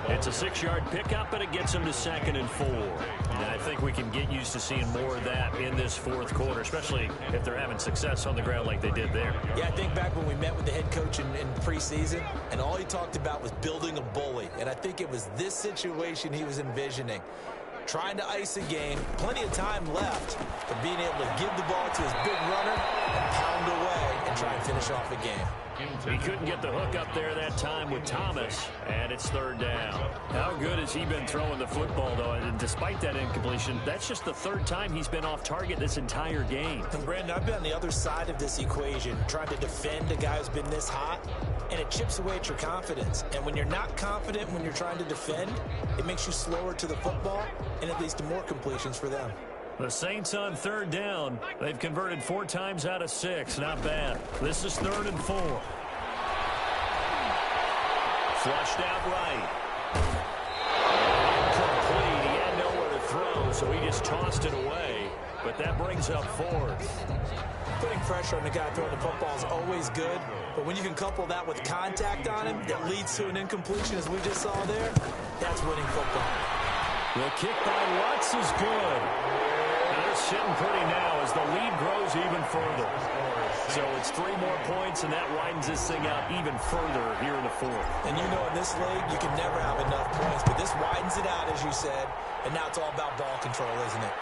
It's a 6-yard pickup, and it gets them to 2nd and 4. And I think we can get used to seeing more of that in this 4th quarter, especially if they're having success on the ground like they did there. Yeah, I think back when we met with the head coach in preseason, and all he talked about was building a bully. And I think it was this situation he was envisioning. trying to ice a game, plenty of time left, but being able to give the ball to his big runner and pound away and try and finish off a game. He couldn't get the hook up there that time with Thomas, and it's third down. How good has he been throwing the football, though? And despite that incompletion, that's just the third time he's been off target this entire game. And Brandon, I've been on the other side of this equation, trying to defend a guy who's been this hot, and it chips away at your confidence. And when you're not confident when you're trying to defend, it makes you slower to the football, and it leads to more completions for them. The Saints on third down. They've converted 4 times out of 6. Not bad. This is 3rd and 4. Flushed out right. Incomplete. He had nowhere to throw, so he just tossed it away. But that brings up 4th. Putting pressure on the guy throwing the football is always good, but when you can couple that with contact on him that leads to an incompletion, as we just saw there, that's winning football. The kick by Watts is good. And they're sitting pretty now as the lead grows even further. So it's 3 more points, and that widens this thing out even further here in the 4th. And you know in this league, you can never have enough points, but this widens it out, as you said, and now it's all about ball control, isn't it?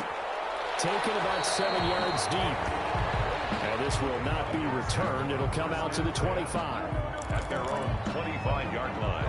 Taken about 7 yards deep. And this will not be returned. It'll come out to the 25. At their own 25-yard line.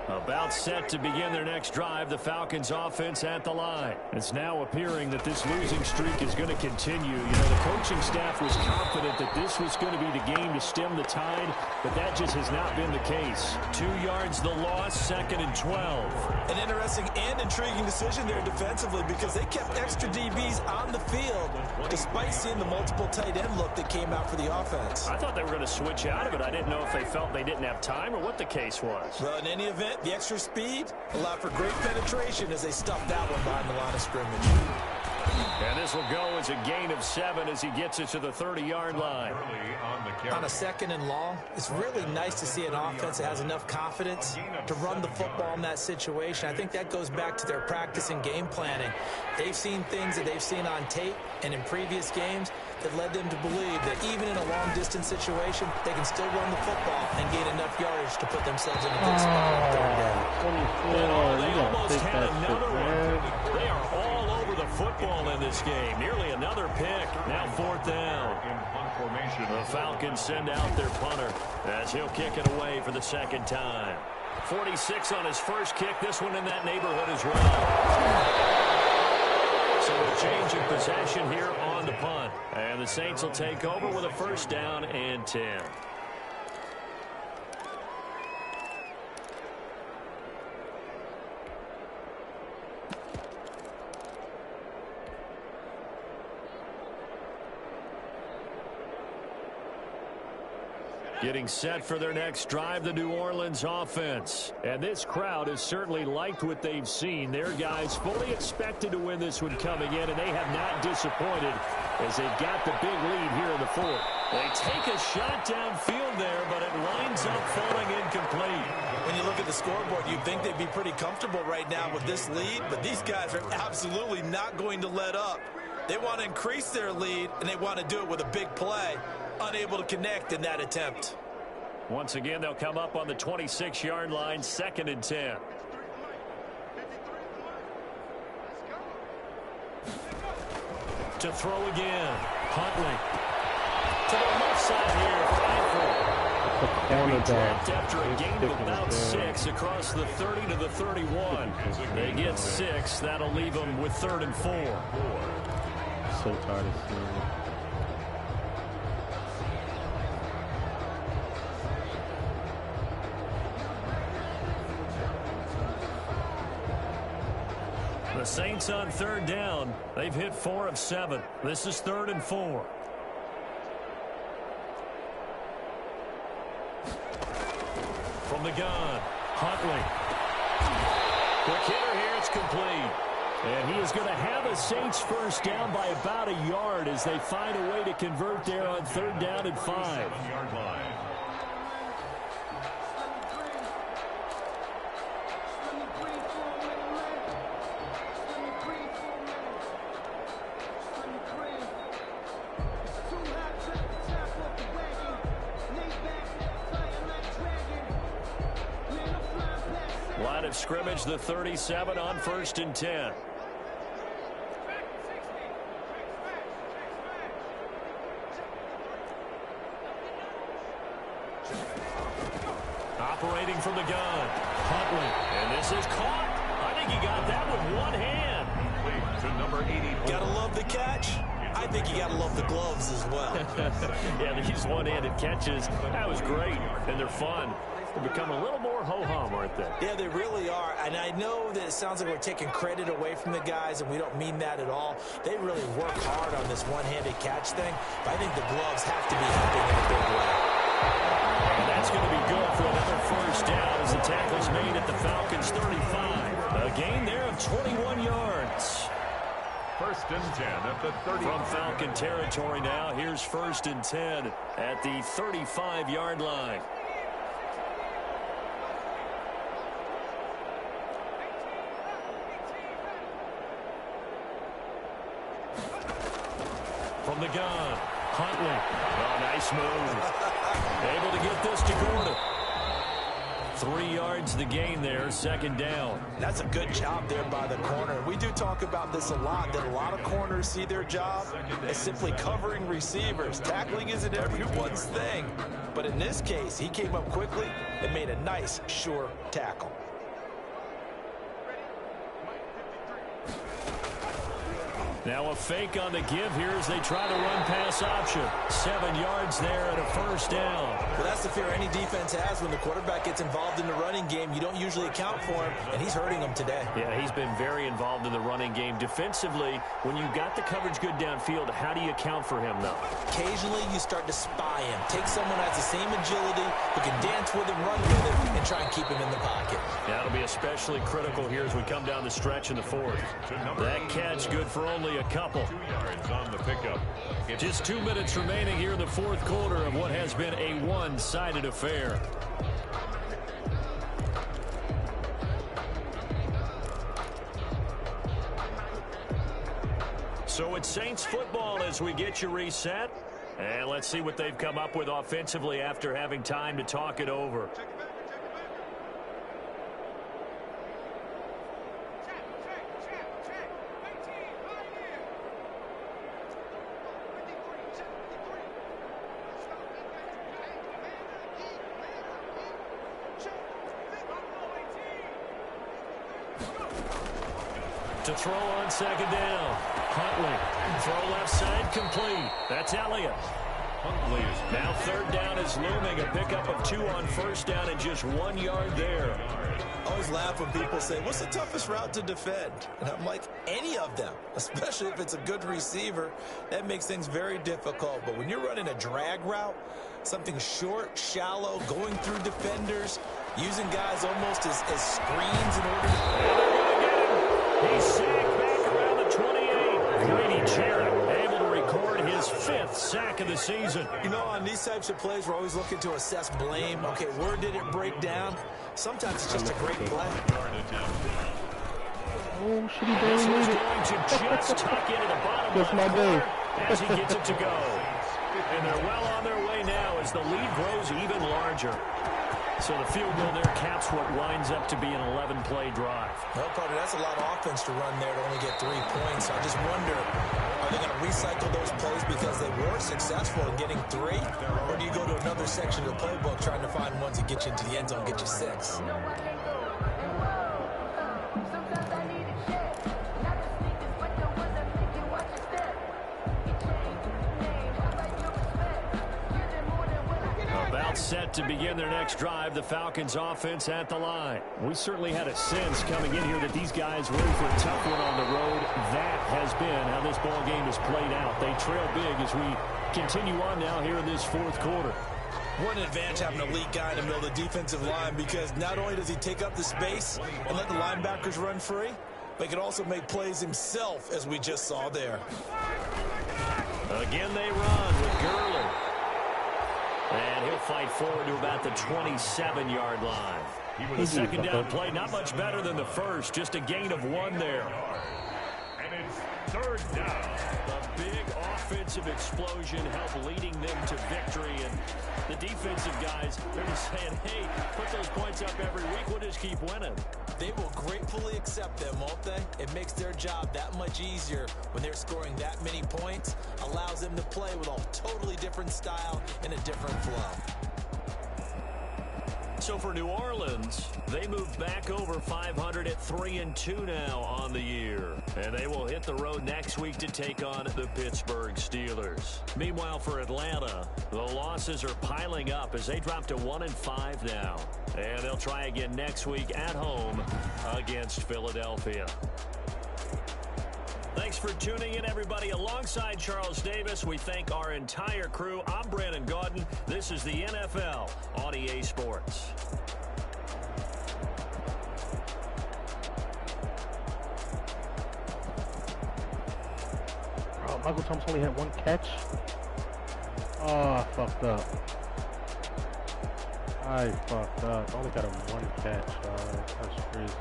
About set to begin their next drive, the Falcons offense at the line. It's now appearing that this losing streak is going to continue. You know, the coaching staff was confident that this was going to be the game to stem the tide, but that just has not been the case. 2 yards the loss, 2nd and 12. An interesting and intriguing decision there defensively because they kept extra DBs on the field despite seeing the multiple tight end look that came out for the offense. I thought they were going to switch out of it. I didn't know if they felt they didn't have time or what the case was. Well, in any event, the extra speed allowed for great penetration as they stuffed that one behind the line of scrimmage. And this will go as a gain of 7 as he gets it to the 30-yard line. On a 2nd and long, it's really nice to see an offense that has enough confidence to run the football in that situation. I think that goes back to their practice and game planning. They've seen things that they've seen on tape and in previous games that led them to believe that even in a long-distance situation, they can still run the football and gain enough yardage to put themselves in a good spot on 3rd down. They almost had another one. They are all over the football in this game. Nearly another pick. Now 4th down. The Falcons send out their punter as he'll kick it away for the 2nd time. 46 on his first kick. This one in that neighborhood as well. So a change of possession here on the punt. And the Saints will take over with a 1st down and 10. Getting set for their next drive, the New Orleans offense. And this crowd has certainly liked what they've seen. Their guys fully expected to win this one coming in, and they have not disappointed as they've got the big lead here in the 4th. They take a shot downfield there, but it lines up falling incomplete. When you look at the scoreboard, you'd think they'd be pretty comfortable right now with this lead, but these guys are absolutely not going to let up. They want to increase their lead, and they want to do it with a big play. Unable to connect in that attempt. Once again, they'll come up on the 26-yard line, 2nd and 10. To throw again, Huntley. To the left side here for Eifert. Dropped after a gain of about 6 across the 30 to the 31. They get 6. That'll leave them with 3rd and 4. So tired of seeing it. The Saints on 3rd down. They've hit 4 of 7. This is 3rd and 4. From the gun, Huntley. Quick hitter here, it's complete. And he is going to have a Saints 1st down by about a yard as they find a way to convert there on 3rd down and 5. line of scrimmage, the 37 on 1st and 10. Operating from the gun, Huntley, and this is caught. I think he got that with one hand. To number 84. Gotta love the catch. I think you gotta love the gloves as well. Yeah, these one-handed catches, that was great, and they're fun. They become a little more ho-hum, aren't they? Yeah, they really are. And I know that it sounds like we're taking credit away from the guys, and we don't mean that at all. They really work hard on this one-handed catch thing, but I think the gloves have to be helping in a big way. And that's going to be good for another first down as the tackle's made at the Falcons' 35. A gain there of 21 yards. 1st and 10 at the 30. From Falcon territory now, here's 1st and 10 at the 35-yard line. From the gun, Huntley. Oh, nice move. Able to get this to Gordon. 3 yards the gain there, 2nd down. That's a good job there by the corner. We do talk about this a lot, that a lot of corners see their job as simply covering receivers. Tackling isn't everyone's thing. But in this case, he came up quickly and made a nice, sure tackle. Now a fake on the give here as they try to run pass option. 7 yards there and a first down. Well, that's the fear any defense has when the quarterback gets involved in the running game. You don't usually account for him, and he's hurting them today. Yeah, he's been very involved in the running game. Defensively, when you've got the coverage good downfield, how do you account for him, though? Occasionally, you start to spy him. Take someone who has the same agility, who can dance with him, run with him, and try and keep him in the pocket. That'll be especially critical here as we come down the stretch in the 4th. That catch good for only a couple. 2 yards on the pickup. Just 2 minutes remaining here in the 4th quarter of what has been a one-sided affair. So it's Saints football as we get you reset. And let's see what they've come up with offensively after having time to talk it over. To throw on 2nd down. Huntley. Throw left side complete. That's Elliott. Huntley is now 3rd down is looming. A pickup of 2 on 1st down and just 1 yard there. I always laugh when people say, what's the toughest route to defend? And I'm like, any of them, especially if it's a good receiver. That makes things very difficult. But when you're running a drag route, something short, shallow, going through defenders, using guys almost as screens in order to... He's sacked back around the 28. Grady Jarrett able to record his 5th sack of the season. You know, on these types of plays, we're always looking to assess blame. Okay, where did it break down? Sometimes it's just a great play. Oh, shit, he This barely is made it. going to just tuck into the bottom That's of my the day. corner as he gets it to go. And they're well on their way now as the lead grows even larger. So the field goal there caps what winds up to be an 11-play drive. Well, Carter, that's a lot of offense to run there to only get 3 points. I just wonder, are they going to recycle those plays because they were successful in getting 3? Or do you go to another section of the playbook trying to find ones that get you into the end zone, get you 6? Set to begin their next drive, the Falcons offense at the line. We certainly had a sense coming in here that these guys were in for a tough one on the road. That has been how this ball game has played out. They trail big as we continue on now here in this 4th quarter. What an advantage having a elite guy in the middle of the defensive line, because not only does he take up the space and let the linebackers run free, but he can also make plays himself, as we just saw there. Again they run with Gurley. And he'll fight forward to about the 27-yard line. The 2nd down play, not much better than the first, just a gain of 1 there. And it's 3rd down. A big offensive explosion helped leading them to victory. And the defensive guys, they're just saying, hey, put those points up every week, we'll just keep winning. They will gratefully accept them, won't they? It makes their job that much easier when they're scoring that many points. Allows them to play with a totally different style and a different flow. So for New Orleans, they move back over 500 at 3-2 now on the year. And they will hit the road next week to take on the Pittsburgh Steelers. Meanwhile, for Atlanta, the losses are piling up as they drop to 1-5 now. And they'll try again next week at home against Philadelphia. Thanks for tuning in, everybody. Alongside Charles Davis, we thank our entire crew. I'm Brandon Gaudin. This is the NFL on EA Sports. Bro, Michael Thomas only had one catch. Oh, I fucked up. I fucked up. I only got him one catch, dog. That's crazy.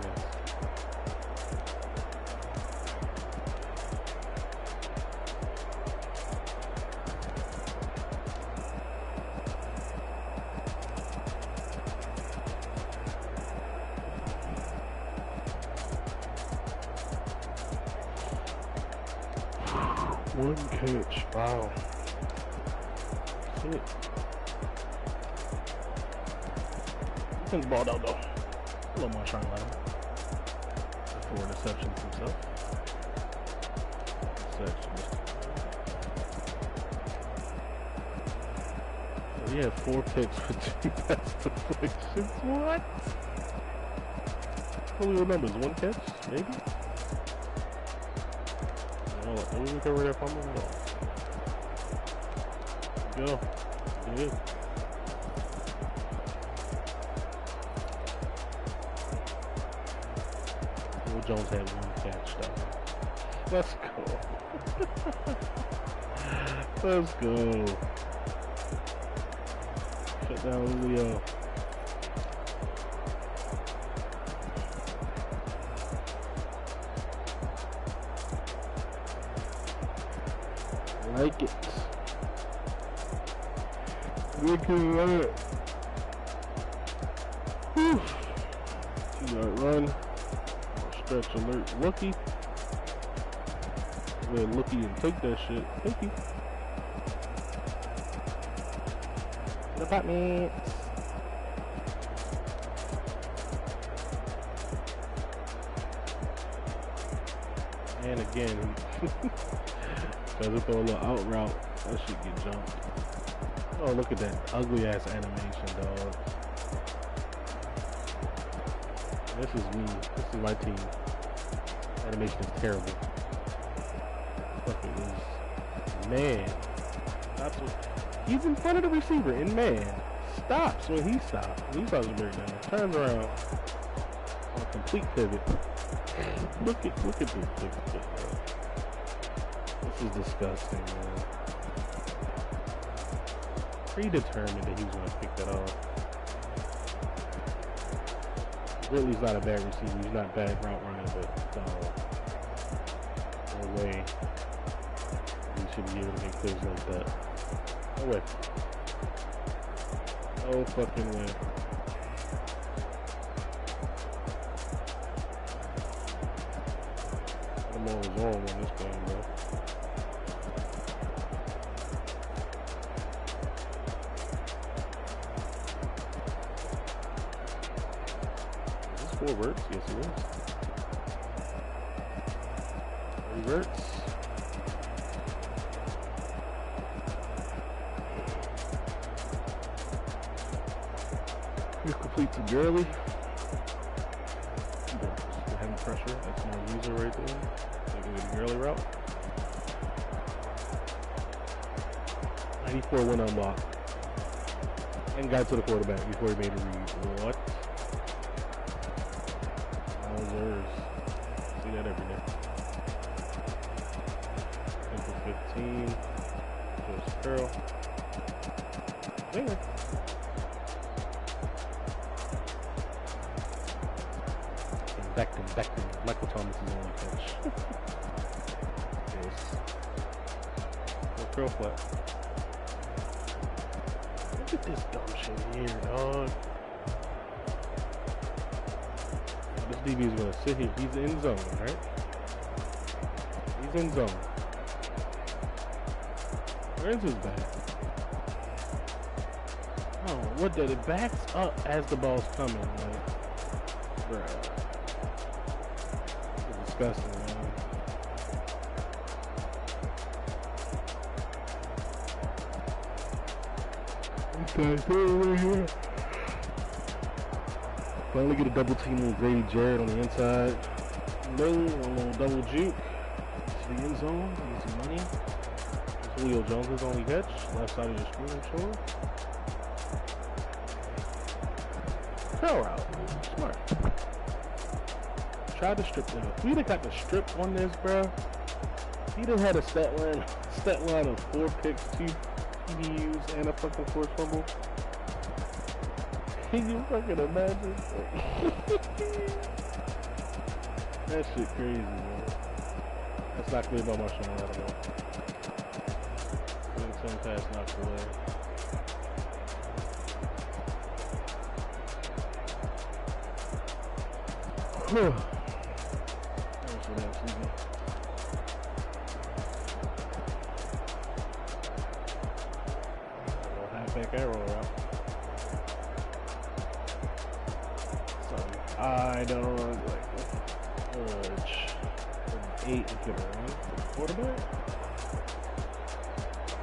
One catch. Wow. Shit. He sends the ball out though. A little more trying to let him. 4 interceptions himself. So he had 4 picks for 2 pass deflections. What? Only what numbers? 1 catch? Maybe? Let me recover that fumble. Go. Good. Will Jones had 1 catch, though. Let's go. Let's go. Shut down Julio. Like it. We can run it. Whew. 2-yard run. Stretch alert. Looky. Go ahead, looky and take that shit. Thank you. The apartment. And again. Because if throw a little out route, that shit get jumped. Oh, look at that ugly ass animation, dog. This is me. This is my team. Animation is terrible. Fuck it is. Man. That's what. He's in front of the receiver, and man stops when he stops. He starts to break down. Turns around on a complete pivot. Look at this. This is disgusting, man. Predetermined that he was going to pick that off. Ridley's not a bad receiver. He's not bad route running, but no way he should be able to make plays like that. No way. No fucking way. I'm always on this game, bro. Reverts, yes it is. Reverts. He's complete to Gurley. Heavy pressure. That's my user right there. Taking the Gurley route. 94 went unlocked. And got to the quarterback before he made a read. What? See that every day. 15. Just curl. There. Back to Michael Thomas is only catch. Yes. No curl flat. Look at this dumb shit here, dog. This DB is going to sit here. He's in zone, right? He's in zone. Where's his back? Oh, what did it backs up as the ball's coming? Like, bruh. It's disgusting, man. Okay, right here. Finally get a double team with Grady Jarrett on the inside. Bing, a little double juke to the end zone. Get some money. It's Julio Jones' only catch. Left side of the screen, I'm sure. Curl route. Smart. Tried to strip them. If we'd have got the strip on this, bro, he'd have had a stat line of 4 picks, 2 TDUs, and a fucking forced fumble. Can you fucking imagine? That shit crazy, man. That's not clear by my show at all. 10 pass knocked away. Whew. Thanks for that, season. Halfback arrow route. I don't like urge. 8 and get around the quarterback.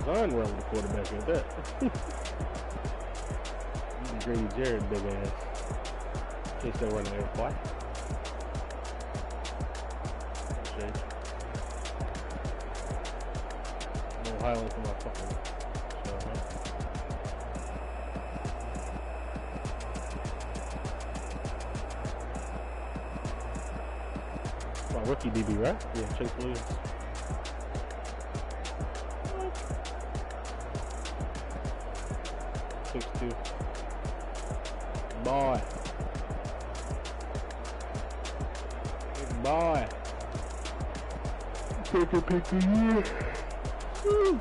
Zon run with the quarterback at that. Grady Jarrett, big ass. Chase that running air fly. No highlights in my fucking show, huh? My rookie DB, right? Yeah, Chase Williams. What? 6'2". Boy. Big boy. Take a picture here. Woo.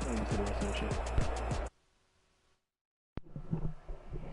Let me see the rest of the shit.